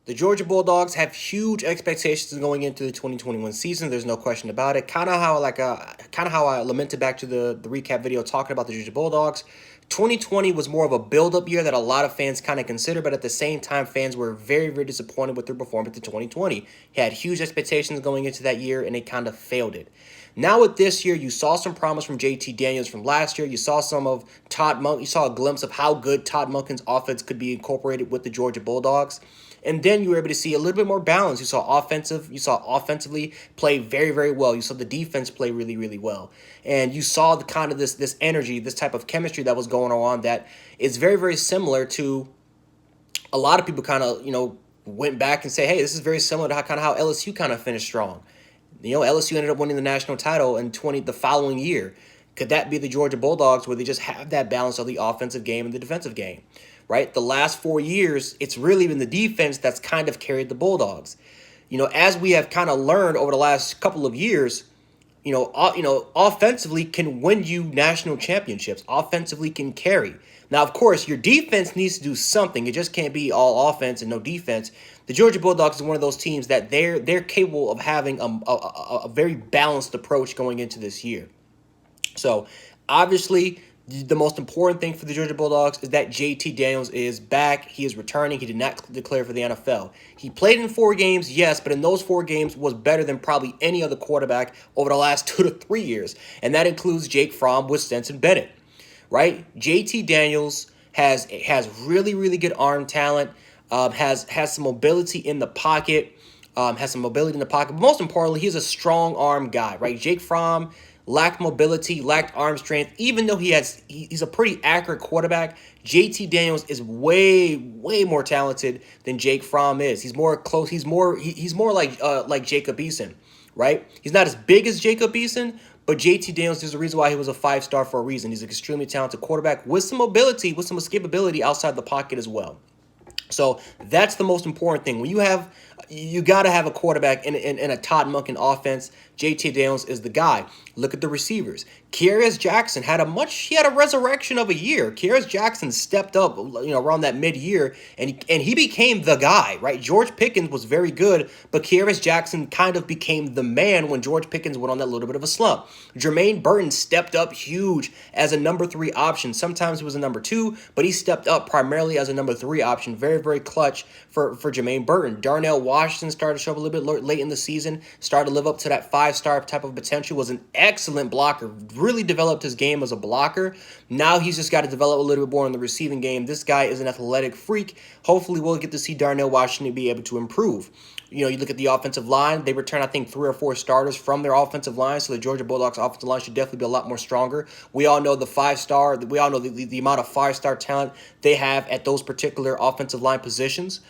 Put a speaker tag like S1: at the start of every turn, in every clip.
S1: The Georgia Bulldogs have huge expectations going into the 2021 season. There's no question about it. Kind of how I lamented back to the recap video talking about the Georgia Bulldogs. 2020 was more of a build-up year that a lot of fans kind of consider, but at the same time, fans were very, very disappointed with their performance in 2020. He had huge expectations going into that year, and they kind of failed it. Now with this year, you saw some promise from JT Daniels from last year. You saw some of Todd Monk. You saw a glimpse of how good Todd Monken's offense could be incorporated with the Georgia Bulldogs. And then you were able to see a little bit more balance. You saw offensively play very, very well. You saw the defense play really, really well. And you saw the kind of this energy, this type of chemistry that was going on that is very, very similar to a lot of people kind of, went back and say, hey, this is very similar to how LSU kind of finished strong. LSU ended up winning the national title in the following year. Could that be the Georgia Bulldogs where they just have that balance of the offensive game and the defensive game? Right? The last 4 years, it's really been the defense that's kind of carried the Bulldogs. As we have kind of learned over the last couple of years, offensively can win you national championships. Offensively can carry. Now, of course, your defense needs to do something. It just can't be all offense and no defense. The Georgia Bulldogs is one of those teams that they're capable of having a very balanced approach going into this year. So, obviously, the most important thing for the Georgia Bulldogs is that JT Daniels is back. He is returning. He did not declare for the NFL. He played in 4 games, yes, but in those 4 games was better than probably any other quarterback over the last 2 to 3 years. And that includes Jake Fromm with Stetson Bennett, right? JT Daniels has really, really good arm talent, has some mobility in the pocket, But most importantly, he's a strong arm guy, right? Jake Fromm lacked mobility, lacked arm strength. Even though he's a pretty accurate quarterback, JT Daniels is way, way more talented than Jake Fromm is. He's more close. He's more like Jacob Eason, right? He's not as big as Jacob Eason, but JT Daniels, there's a reason why he was a 5-star for a reason. He's an extremely talented quarterback with some mobility, with some escapability outside the pocket as well. So that's the most important thing. When you got to have a quarterback in a Todd Monken offense. JT Daniels is the guy. Look at the receivers. Kearis Jackson had a resurrection of a year. Kearis Jackson stepped up, around that mid-year, and he became the guy, right? George Pickens was very good, but Kearis Jackson kind of became the man when George Pickens went on that little bit of a slump. Jermaine Burton stepped up huge as a number 3 option. Sometimes it was a number 2, but he stepped up primarily as a number 3 option. Very, very clutch for Jermaine Burton. Darnell Washington started to show up a little bit late in the season, started to live up to that 5-star type of potential, was an excellent blocker, really developed his game as a blocker. Now he's just got to develop a little bit more in the receiving game. This guy is an athletic freak. Hopefully we'll get to see Darnell Washington be able to improve. You look at the offensive line, they return, I think, 3 or 4 starters from their offensive line, so the Georgia Bulldogs offensive line should definitely be a lot more stronger. We all know the 5-star, we all know the amount of 5-star talent they have at those particular offensive line positions.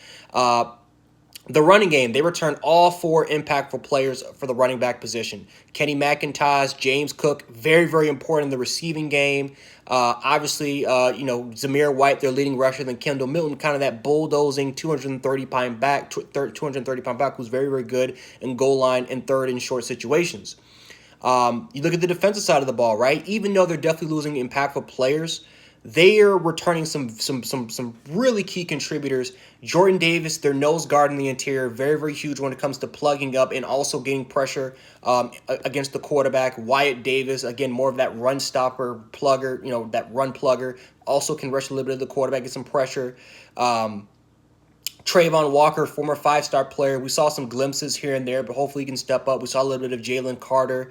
S1: The running game, they return all 4 impactful players for the running back position. Kenny McIntosh, James Cook, very, very important in the receiving game. Obviously, Zamir White, their leading rusher, then Kendall Milton, kind of that bulldozing 230-pound back who's very, very good in goal line and third and short situations. You look at the defensive side of the ball, right? Even though they're definitely losing impactful players, they are returning some really key contributors. Jordan Davis, their nose guard in the interior, very, very huge when it comes to plugging up and also getting pressure against the quarterback. Wyatt Davis, again, more of that run stopper plugger, that run plugger. Also can rush a little bit of the quarterback, get some pressure. Trayvon Walker, former 5-star player. We saw some glimpses here and there, but hopefully he can step up. We saw a little bit of Jalen Carter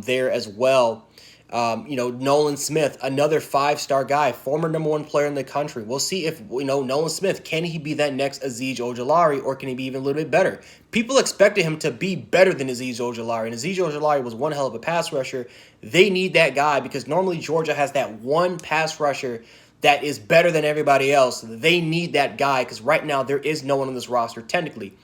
S1: there as well. Nolan Smith, another 5-star guy, former number 1 player in the country. We'll see if, Nolan Smith, can he be that next Azeez Ojulari, or can he be even a little bit better? People expected him to be better than Azeez Ojulari, and Azeez Ojulari was one hell of a pass rusher. They need that guy because normally Georgia has that one pass rusher that is better than everybody else. They need that guy because right now there is no one on this roster technically.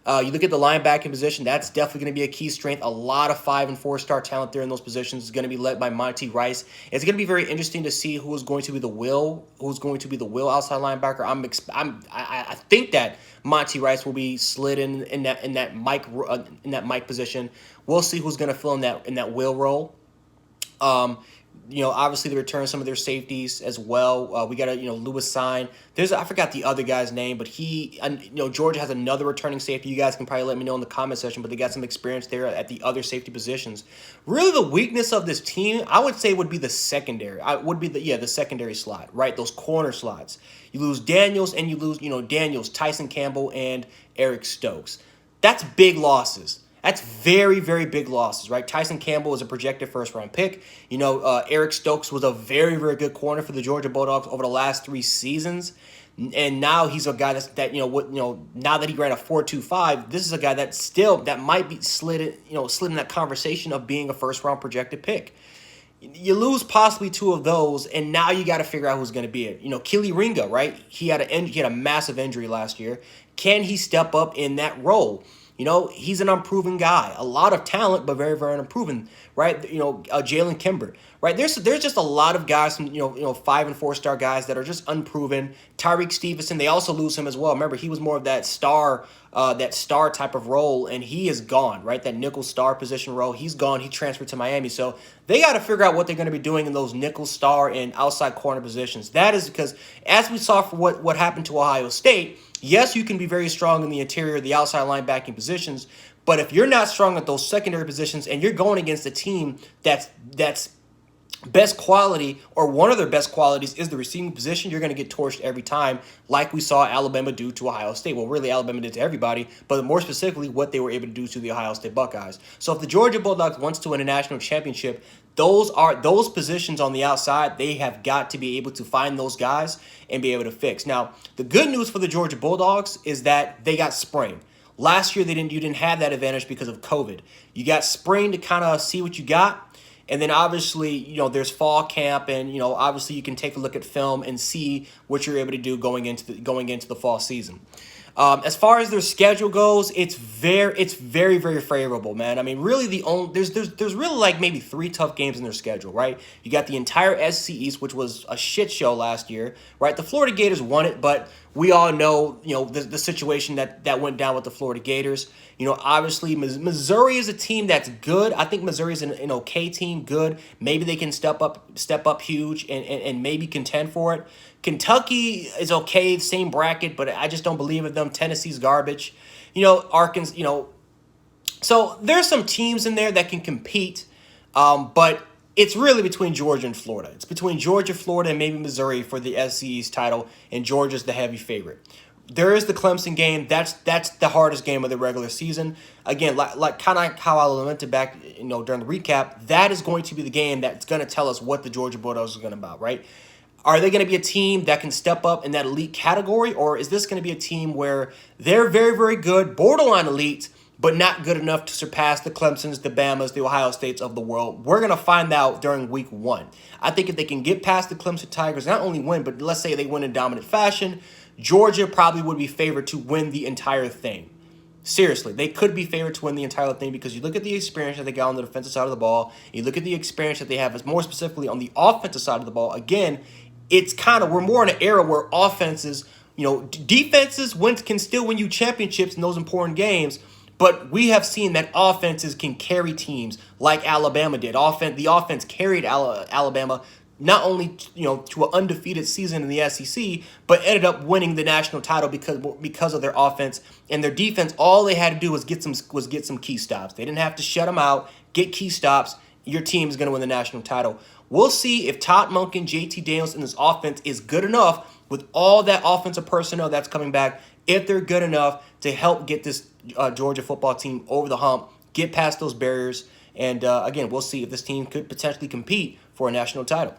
S1: You look at the linebacking position, that's definitely going to be a key strength. A lot of 5- and 4-star talent there in those positions is going to be led by Monty Rice. It's going to be very interesting to see who's going to be the will outside linebacker. I think that Monty Rice will be slid in that Mike position. We'll see who's going to fill in that will role. Obviously they return some of their safeties as well. We got Lewis Sign. I forgot the other guy's name, but Georgia has another returning safety. You guys can probably let me know in the comment section, but they got some experience there at the other safety positions. Really, the weakness of this team, I would say, would be the secondary. The secondary slot, right? Those corner slots. You lose Daniels and you lose, Tyson Campbell and Eric Stokes. That's big losses. That's very, very big losses, right? Tyson Campbell is a projected first-round pick. Eric Stokes was a very, very good corner for the Georgia Bulldogs over the last 3 seasons, and now he's a guy now that he ran a 4.25, this is a guy that might be slid in that conversation of being a first-round projected pick. You lose possibly 2 of those, and now you got to figure out who's going to be it. Keely Ringa, right? He had a massive injury last year. Can he step up in that role? He's an unproven guy. A lot of talent, but very, very unproven, right? Jalen Kimber, right? There's just a lot of guys, 5 and 4-star guys that are just unproven. Tyreek Stevenson, they also lose him as well. Remember, he was more of that star type of role, and he is gone, right? That nickel star position role, he's gone. He transferred to Miami. So they got to figure out what they're going to be doing in those nickel star and outside corner positions. That is because, as we saw for what happened to Ohio State, yes, you can be very strong in the interior, the outside linebacking positions, but if you're not strong at those secondary positions and you're going against a team that's best quality, or one of their best qualities is the receiving position, you're going to get torched every time, like we saw Alabama do to Ohio State. Well, really, Alabama did to everybody, but more specifically, what they were able to do to the Ohio State Buckeyes. So if the Georgia Bulldogs wants to win a national championship, those positions on the outside, they have got to be able to find those guys and be able to fix. Now, the good news for the Georgia Bulldogs is that they got spring. Last year, you didn't have that advantage because of COVID. You got spring to kind of see what you got. And then obviously, there's fall camp, and obviously you can take a look at film and see what you're able to do going into the fall season. As far as their schedule goes, it's very, very favorable, man. I mean, really there's really like maybe 3 tough games in their schedule, right? You got the entire SEC East, which was a shit show last year, right? The Florida Gators won it, but we all know, the situation that went down with the Florida Gators. Obviously Missouri is a team that's good. I think Missouri is an okay team, good. Maybe they can step up huge and maybe contend for it. Kentucky is okay, same bracket, but I just don't believe in them. Tennessee's garbage. Arkansas, so there's some teams in there that can compete, but it's really between Georgia and Florida. It's between Georgia, Florida, and maybe Missouri for the SEC's title, and Georgia's the heavy favorite. There is the Clemson game. That's the hardest game of the regular season. Again, like kind of how I lamented back, during the recap, that is going to be the game that's going to tell us what the Georgia Bulldogs are going to about, right? Are they going to be a team that can step up in that elite category, or is this going to be a team where they're very, very good, borderline elite, but not good enough to surpass the Clemsons, the Bamas, the Ohio States of the world? We're going to find out during week 1. I think if they can get past the Clemson Tigers, not only win, but let's say they win in dominant fashion, Georgia probably would be favored to win the entire thing. Seriously, they could be favored to win the entire thing because you look at the experience that they got on the defensive side of the ball, you look at the experience that they have, more specifically on the offensive side of the ball. Again, we're more in an era where offenses, defenses can still win you championships in those important games, but we have seen that offenses can carry teams like Alabama did. The offense carried Alabama not only to an undefeated season in the SEC, but ended up winning the national title because of their offense and their defense. All they had to do was get some key stops. They didn't have to shut them out. Get key stops. Your team is going to win the national title. We'll see if Todd Monken, JT Daniels, and this offense is good enough with all that offensive personnel that's coming back. If they're good enough to help get this Georgia football team over the hump, get past those barriers, and again, we'll see if this team could potentially compete for a national title.